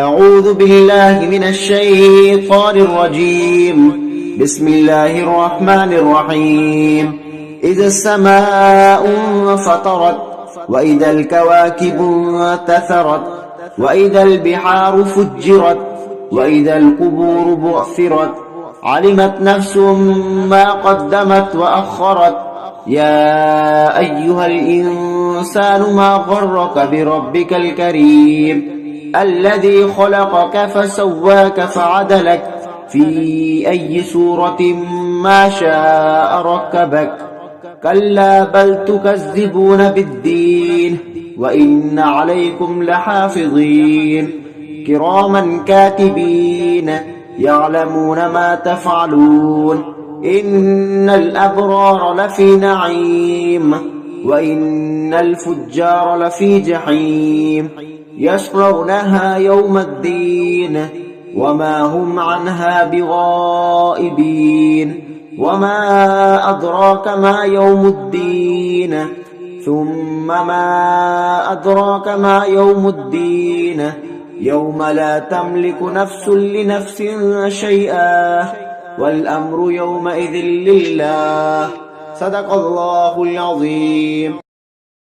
أعوذ بالله من الشيطان الرجيم. بسم الله الرحمن الرحيم. إذا السماء انفطرت وإذا الكواكب انتثرت وإذا البحار فجرت وإذا القبور بعثرت علمت نفس ما قدمت وأخرت. يا أيها الإنسان ما غرك بربك الكريم الذي خلقك فسواك فعدلك في أي سورة ما شاء ركبك. كلا بل تكذبون بالدين وإن عليكم لحافظين كراما كاتبين يعلمون ما تفعلون. إن الأبرار لفي نعيم وإن الفجار لفي جحيم يصلونها يوم الدين وما هم عنها بغائبين. وما أدراك ما يوم الدين ثم ما أدراك ما يوم الدين يوم لا تملك نفس لنفس شيئا والأمر يومئذ لله. صدق الله العظيم.